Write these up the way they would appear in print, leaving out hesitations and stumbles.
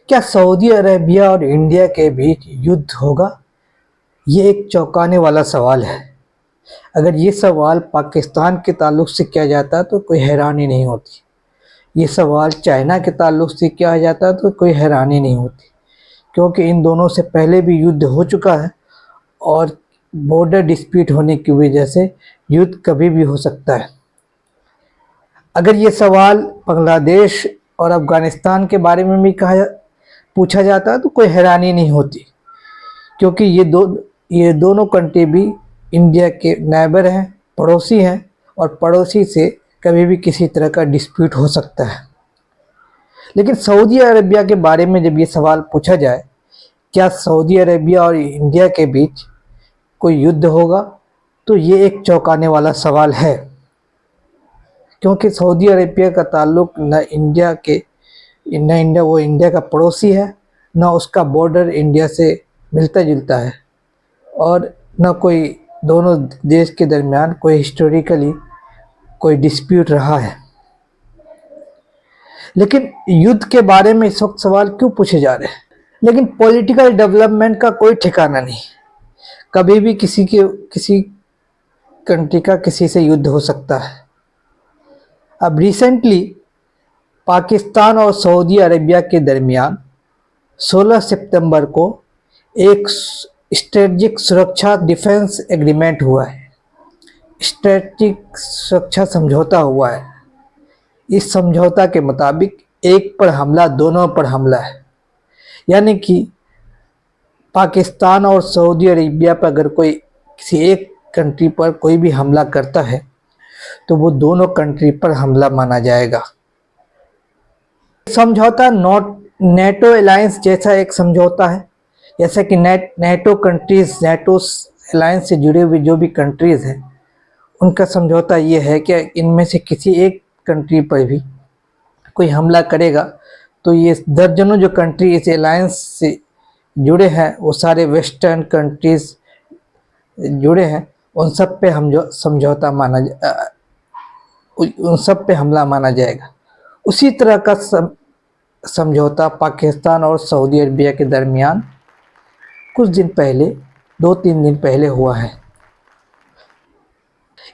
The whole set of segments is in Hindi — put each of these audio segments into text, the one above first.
क्या सऊदी अरेबिया और इंडिया के बीच युद्ध होगा? ये एक चौंकाने वाला सवाल है। अगर ये सवाल पाकिस्तान के ताल्लुक से किया जाता तो कोई हैरानी नहीं होती। ये सवाल चाइना के ताल्लुक से किया जाता तो कोई हैरानी नहीं होती, क्योंकि इन दोनों से पहले भी युद्ध हो चुका है और बॉर्डर डिस्प्यूट होने की वजह से युद्ध कभी भी हो सकता है। अगर ये सवाल बांग्लादेश और अफ़गानिस्तान के बारे में भी पूछा जाता तो कोई हैरानी नहीं होती, क्योंकि ये दोनों कंट्री भी इंडिया के नेबर हैं, पड़ोसी हैं, और पड़ोसी से कभी भी किसी तरह का डिस्प्यूट हो सकता है। लेकिन सऊदी अरेबिया के बारे में जब ये सवाल पूछा जाए, क्या सऊदी अरेबिया और इंडिया के बीच कोई युद्ध होगा, तो ये एक चौंकाने वाला सवाल है, क्योंकि सऊदी अरेबिया का ताल्लुक न इंडिया वो इंडिया का पड़ोसी है, न उसका बॉर्डर इंडिया से मिलता जुलता है, और न कोई दोनों देश के दरमियान कोई हिस्टोरिकली कोई डिस्प्यूट रहा है। लेकिन युद्ध के बारे में इस वक्त सवाल क्यों पूछे जा रहे हैं? लेकिन पॉलिटिकल डेवलपमेंट का कोई ठिकाना नहीं। कभी भी किसी कंट्री का किसी से युद्ध हो सकता है। अब रिसेंटली पाकिस्तान और सऊदी अरेबिया के दरमियान 16 सितंबर को एक स्ट्रेटजिक सुरक्षा डिफेंस एग्रीमेंट हुआ है, स्ट्रेटजिक सुरक्षा समझौता हुआ है। इस समझौता के मुताबिक एक पर हमला दोनों पर हमला है, यानी कि पाकिस्तान और सऊदी अरेबिया पर अगर कोई किसी एक कंट्री पर कोई भी हमला करता है तो वो दोनों कंट्री पर हमला माना जाएगा। समझौता नेटो अलायंस जैसा एक समझौता है, जैसा कि नेटो अलायंस से जुड़े हुए जो भी कंट्रीज़ हैं उनका समझौता ये है कि इनमें से किसी एक कंट्री पर भी कोई हमला करेगा तो ये दर्जनों जो कंट्री इस अलायंस से जुड़े हैं, वो सारे वेस्टर्न कंट्रीज़ जुड़े हैं, उन सब पे उन सब पे हमला माना जाएगा। उसी तरह का समझौता पाकिस्तान और सऊदी अरेबिया के दरमियान कुछ दिन पहले 2-3 दिन पहले हुआ है।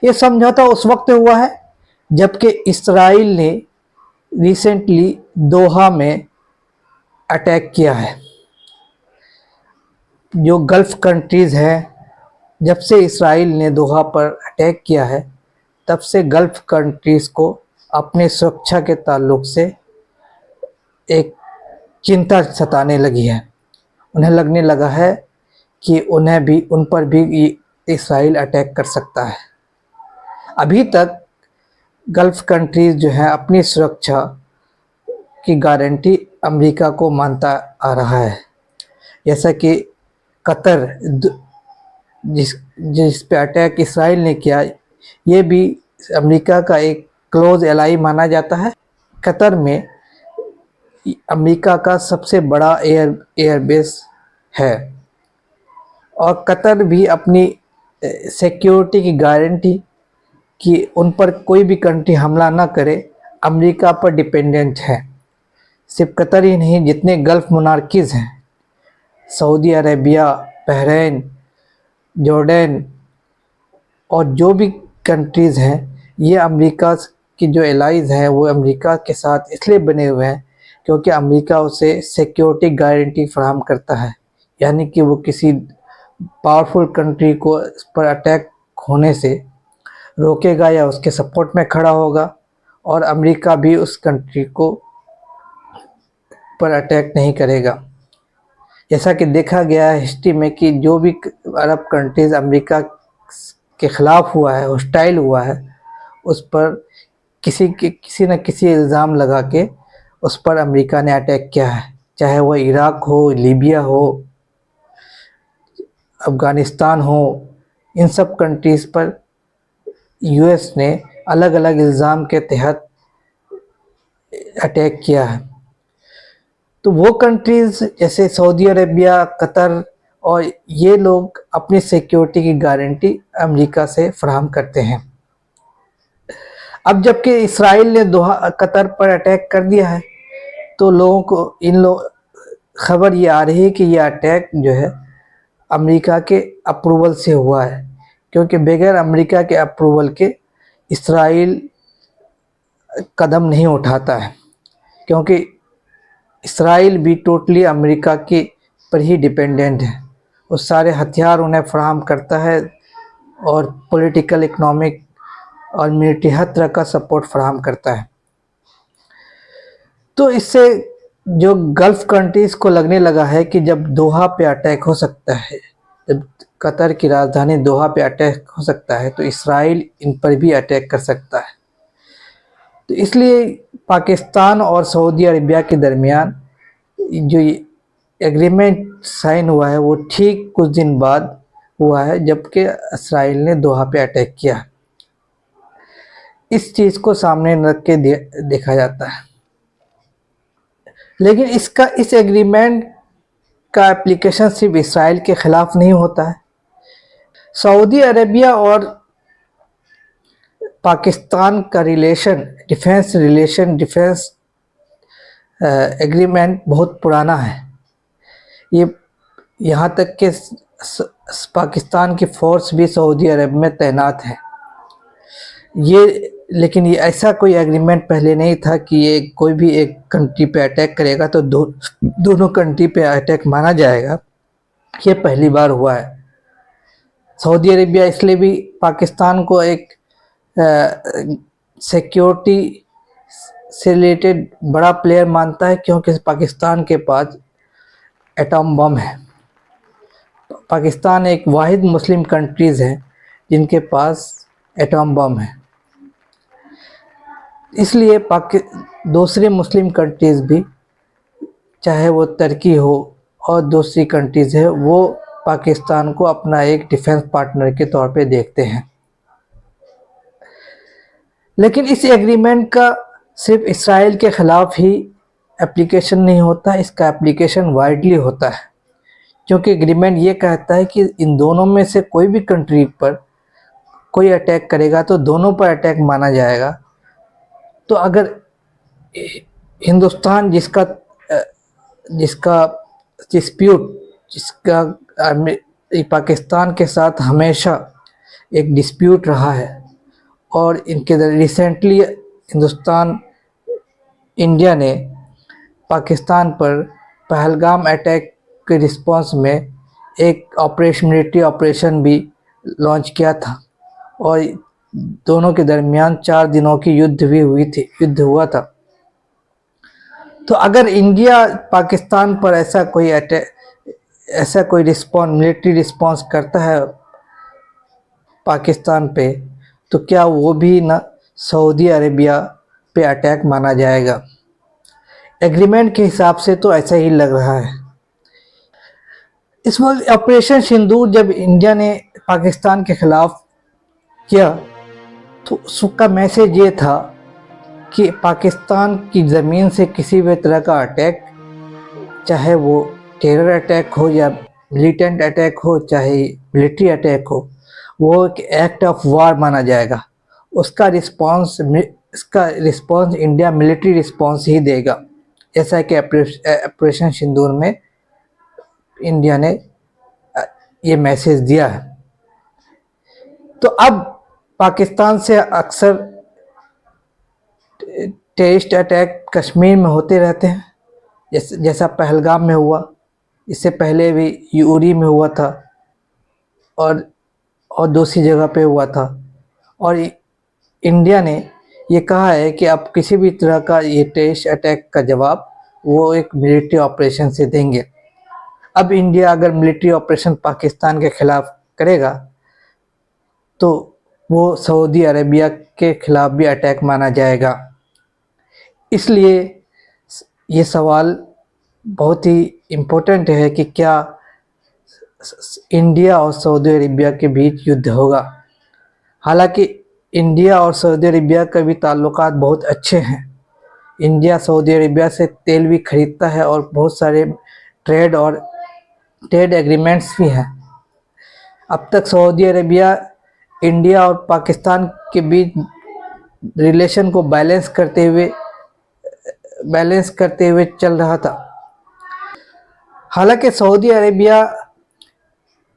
ये समझौता उस वक्त हुआ है जबकि इसराइल ने रिसेंटली दोहा में अटैक किया है। जो गल्फ़ कंट्रीज़ हैं, जब से इसराइल ने दोहा पर अटैक किया है तब से गल्फ़ कंट्रीज़ को अपने सुरक्षा के ताल्लुक से एक चिंता सताने लगी है। उन्हें लगने लगा है कि उन पर भी इसराइल अटैक कर सकता है। अभी तक गल्फ़ कंट्रीज़ जो हैं अपनी सुरक्षा की गारंटी अमेरिका को मानता आ रहा है, जैसा कि कतर जिस पे अटैक इसराइल ने किया, ये भी अमेरिका का एक क्लोज एलाई माना जाता है। कतर में अमेरिका का सबसे बड़ा एयरबेस है और कतर भी अपनी सिक्योरिटी की गारंटी कि उन पर कोई भी कंट्री हमला ना करे, अमेरिका पर डिपेंडेंट है। सिर्फ कतर ही नहीं, जितने गल्फ़ मोनार्कीज़ हैं, सऊदी अरेबिया, बहरीन, जॉर्डन और जो भी कंट्रीज़ हैं, ये अमेरिका की जो एलाइज़ हैं वो अमेरिका के साथ इसलिए बने हुए हैं क्योंकि अमेरिका उसे सिक्योरिटी गारंटी फराहम करता है, यानी कि वो किसी पावरफुल कंट्री को इस पर अटैक होने से रोकेगा या उसके सपोर्ट में खड़ा होगा, और अमेरिका भी उस कंट्री को पर अटैक नहीं करेगा। जैसा कि देखा गया है हिस्ट्री में कि जो भी अरब कंट्रीज़ अमेरिका के ख़िलाफ़ हुआ है, हॉस्टाइल हुआ है, उस पर किसी न किसी इल्ज़ाम लगा के उस पर अमेरिका ने अटैक किया है, चाहे वह इराक हो, लीबिया हो, अफ़गानिस्तान हो। इन सब कंट्रीज़ पर यूएस ने अलग अलग इल्ज़ाम के तहत अटैक किया है। तो वो कंट्रीज़ जैसे सऊदी अरेबिया, कतर और ये लोग अपनी सिक्योरिटी की गारंटी अमेरिका से फराहम करते हैं। अब जबकि इसराइल ने कतर पर अटैक कर दिया है तो लोगों को खबर ये आ रही है कि यह अटैक जो है अमेरिका के अप्रूवल से हुआ है, क्योंकि बगैर अमेरिका के अप्रूवल के इसराइल कदम नहीं उठाता है, क्योंकि इसराइल भी टोटली अमेरिका के पर ही डिपेंडेंट है। वो सारे हथियार उन्हें फराहम करता है और पॉलिटिकल, इकोनॉमिक और मिलिट्री हर तरह का सपोर्ट फराहम करता है। तो इससे जो गल्फ कंट्रीज़ को लगने लगा है कि जब दोहा पे अटैक हो सकता है, जब कतर की राजधानी दोहा पे अटैक हो सकता है, तो इसराइल इन पर भी अटैक कर सकता है। तो इसलिए पाकिस्तान और सऊदी अरेबिया के दरमियान जो एग्रीमेंट साइन हुआ है वो ठीक कुछ दिन बाद हुआ है, जबकि इसराइल ने दोहा पे अटैक किया। इस चीज़ को सामने रख के देखा जाता है। लेकिन इस एग्रीमेंट का एप्लीकेशन सिर्फ इसराइल के ख़िलाफ़ नहीं होता है। सऊदी अरेबिया और पाकिस्तान का डिफेंस एग्रीमेंट बहुत पुराना है। ये यहाँ तक कि पाकिस्तान की फ़ोर्स भी सऊदी अरब में तैनात है। लेकिन ये ऐसा कोई एग्रीमेंट पहले नहीं था कि ये कोई भी एक कंट्री पे अटैक करेगा तो दोनों कंट्री पे अटैक माना जाएगा। ये पहली बार हुआ है। सऊदी अरेबिया इसलिए भी पाकिस्तान को एक सिक्योरिटी से रिलेटेड बड़ा प्लेयर मानता है, क्योंकि पाकिस्तान के पास एटम बम है। पाकिस्तान एक वाहिद मुस्लिम कंट्रीज़ है जिनके पास एटम बम है। इसलिए दूसरे मुस्लिम कंट्रीज़ भी, चाहे वो तुर्की हो और दूसरी कंट्रीज़ है, वो पाकिस्तान को अपना एक डिफेंस पार्टनर के तौर पे देखते हैं। लेकिन इस एग्रीमेंट का सिर्फ इसराइल के ख़िलाफ़ ही एप्लीकेशन नहीं होता, इसका एप्लीकेशन वाइडली होता है, क्योंकि एग्रीमेंट ये कहता है कि इन दोनों में से कोई भी कंट्री पर कोई अटैक करेगा तो दोनों पर अटैक माना जाएगा। तो अगर हिंदुस्तान जिसका पाकिस्तान के साथ हमेशा एक डिस्प्यूट रहा है, और इनके रिसेंटली इंडिया ने पाकिस्तान पर पहलगाम अटैक के रिस्पांस में एक मिलिट्री ऑपरेशन भी लॉन्च किया था, और दोनों के दरमियान 4 दिनों की युद्ध हुआ था। तो अगर इंडिया पाकिस्तान पर ऐसा कोई मिलिट्री रिस्पांस करता है पाकिस्तान पे, तो क्या वो भी ना सऊदी अरेबिया पे अटैक माना जाएगा? एग्रीमेंट के हिसाब से तो ऐसा ही लग रहा है। इस वक्त ऑपरेशन सिंदूर जब इंडिया ने पाकिस्तान के ख़िलाफ़ किया, तो उसका मैसेज ये था कि पाकिस्तान की ज़मीन से किसी भी तरह का अटैक, चाहे वो टेरर अटैक हो या मिलिटेंट अटैक हो, चाहे मिलिट्री अटैक हो, वो एक एक्ट ऑफ वार माना जाएगा। इसका रिस्पांस इंडिया मिलिट्री रिस्पांस ही देगा, जैसा कि ऑपरेशन सिंदूर में इंडिया ने ये मैसेज दिया है। तो अब पाकिस्तान से अक्सर टेररिस्ट अटैक कश्मीर में होते रहते हैं, जैसा पहलगाम में हुआ, इससे पहले भी यूरी में हुआ था और दूसरी जगह पे हुआ था। और इंडिया ने ये कहा है कि अब किसी भी तरह का ये टेररिस्ट अटैक का जवाब वो एक मिलिट्री ऑपरेशन से देंगे। अब इंडिया अगर मिलिट्री ऑपरेशन पाकिस्तान के ख़िलाफ़ करेगा तो वो सऊदी अरेबिया के ख़िलाफ़ भी अटैक माना जाएगा। इसलिए ये सवाल बहुत ही इम्पोर्टेंट है कि क्या इंडिया और सऊदी अरेबिया के बीच युद्ध होगा। हालांकि इंडिया और सऊदी अरेबिया के भी ताल्लुकात बहुत अच्छे हैं। इंडिया सऊदी अरेबिया से तेल भी खरीदता है और बहुत सारे ट्रेड एग्रीमेंट्स भी हैं। अब तक सऊदी अरेबिया इंडिया और पाकिस्तान के बीच रिलेशन को बैलेंस करते हुए चल रहा था। हालांकि सऊदी अरेबिया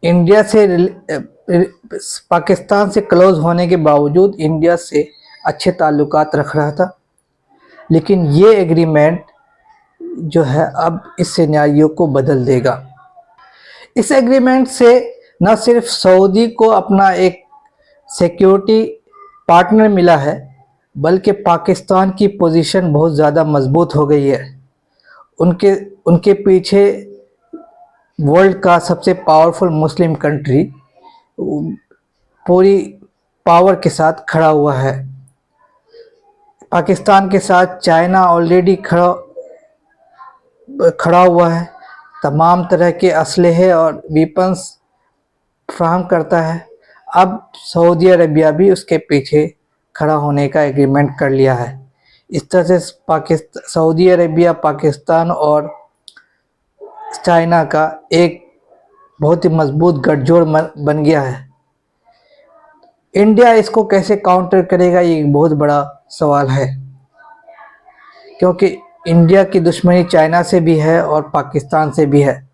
इंडिया से पाकिस्तान से क्लोज होने के बावजूद इंडिया से अच्छे ताल्लुकात रख रहा था, लेकिन ये एग्रीमेंट जो है अब इस सिनेरियो को बदल देगा। इस एग्रीमेंट से न सिर्फ सऊदी को अपना एक सिक्योरिटी पार्टनर मिला है, बल्कि पाकिस्तान की पोजीशन बहुत ज़्यादा मजबूत हो गई है। उनके उनके पीछे वर्ल्ड का सबसे पावरफुल मुस्लिम कंट्री पूरी पावर के साथ खड़ा हुआ है। पाकिस्तान के साथ चाइना ऑलरेडी खड़ा हुआ है, तमाम तरह के असलहे और वेपन्स फ्राहम करता है। अब सऊदी अरेबिया भी उसके पीछे खड़ा होने का एग्रीमेंट कर लिया है। इस तरह से सऊदी अरेबिया, पाकिस्तान और चाइना का एक बहुत ही मजबूत गठजोड़ बन गया है। इंडिया इसको कैसे काउंटर करेगा, ये एक बहुत बड़ा सवाल है, क्योंकि इंडिया की दुश्मनी चाइना से भी है और पाकिस्तान से भी है।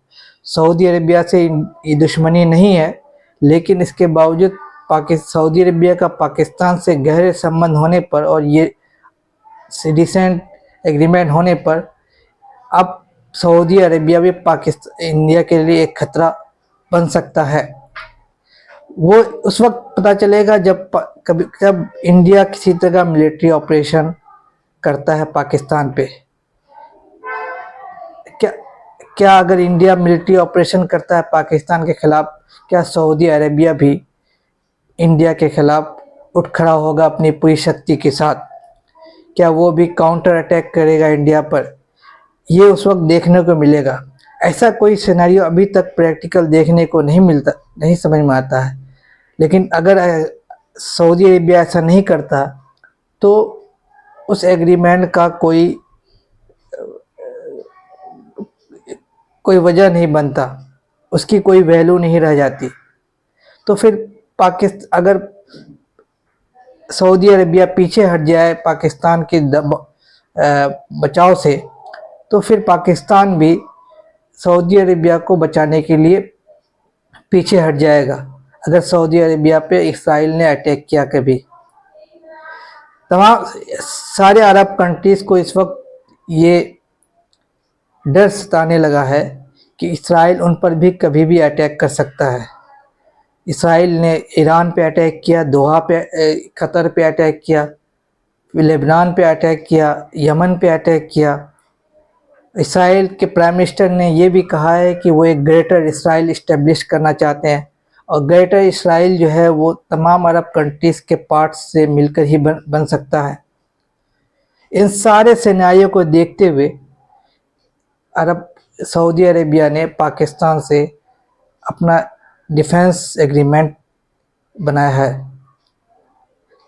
सऊदी अरेबिया से ये दुश्मनी नहीं है, लेकिन इसके बावजूद सऊदी अरेबिया का पाकिस्तान से गहरे संबंध होने पर और ये रिसेंट एग्रीमेंट होने पर अब सऊदी अरेबिया भी इंडिया के लिए एक खतरा बन सकता है। वो उस वक्त पता चलेगा जब इंडिया किसी तरह का मिलिट्री ऑपरेशन करता है पाकिस्तान पे। क्या अगर इंडिया मिलिट्री ऑपरेशन करता है पाकिस्तान के खिलाफ, क्या सऊदी अरेबिया भी इंडिया के खिलाफ उठ खड़ा होगा अपनी पूरी शक्ति के साथ? क्या वो भी काउंटर अटैक करेगा इंडिया पर? ये उस वक्त देखने को मिलेगा। ऐसा कोई सिनेरियो अभी तक प्रैक्टिकल देखने को नहीं समझ में आता है। लेकिन अगर सऊदी अरेबिया ऐसा नहीं करता तो उस एग्रीमेंट का कोई वजह नहीं बनता, उसकी कोई वैल्यू नहीं रह जाती। तो फिर अगर सऊदी अरेबिया पीछे हट जाए पाकिस्तान के बचाव से, तो फिर पाकिस्तान भी सऊदी अरेबिया को बचाने के लिए पीछे हट जाएगा अगर सऊदी अरेबिया पे इसराइल ने अटैक किया कभी। तमाम सारे अरब कंट्रीज को इस वक्त ये डर सताने लगा है कि इसराइल उन पर भी कभी भी अटैक कर सकता है। इसराइल ने ईरान पे अटैक किया, दोहा पे, कतर पे अटैक किया, लेबनान पे अटैक किया, यमन पे अटैक किया। इसराइल के प्राइम मिनिस्टर ने ये भी कहा है कि वो एक ग्रेटर इसराइल इस्टेब्लिश करना चाहते हैं, और ग्रेटर इसराइल जो है वो तमाम अरब कंट्रीज़ के पार्ट्स से मिलकर ही बन सकता है। इन सारे सिनेरियो को देखते हुए सऊदी अरेबिया ने पाकिस्तान से अपना डिफेंस एग्रीमेंट बनाया है,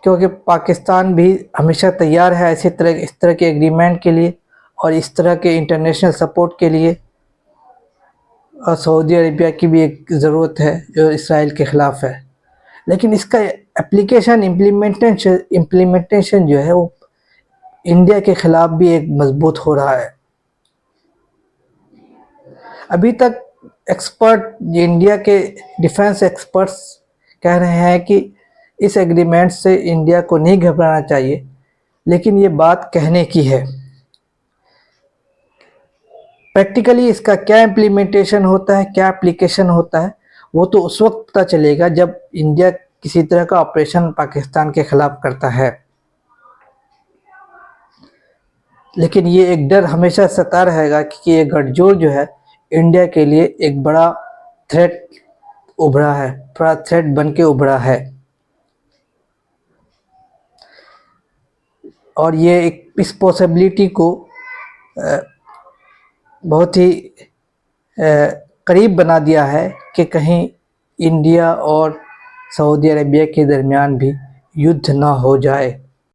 क्योंकि पाकिस्तान भी हमेशा तैयार है इस तरह के एग्रीमेंट के लिए और इस तरह के इंटरनेशनल सपोर्ट के लिए। और सऊदी अरेबिया की भी एक ज़रूरत है जो इसराइल के ख़िलाफ़ है, लेकिन इसका इम्प्लीमेंटेशन जो है वो इंडिया के ख़िलाफ़ भी एक मजबूत हो रहा है। अभी तक इंडिया के डिफेंस एक्सपर्ट्स कह रहे हैं कि इस एग्रीमेंट से इंडिया को नहीं घबराना चाहिए, लेकिन ये बात कहने की है। प्रैक्टिकली इसका क्या इम्प्लीमेंटेशन होता है, क्या एप्लीकेशन होता है, वो तो उस वक्त पता चलेगा जब इंडिया किसी तरह का ऑपरेशन पाकिस्तान के खिलाफ करता है। लेकिन ये एक डर हमेशा सता रहेगा कि ये गठजोड़ जो है इंडिया के लिए एक बड़ा थ्रेट उभरा है, बड़ा थ्रेट बन के उभरा है। और ये इस पॉसिबिलिटी को बहुत ही करीब बना दिया है कि कहीं इंडिया और सऊदी अरेबिया के दरमियान भी युद्ध ना हो जाए।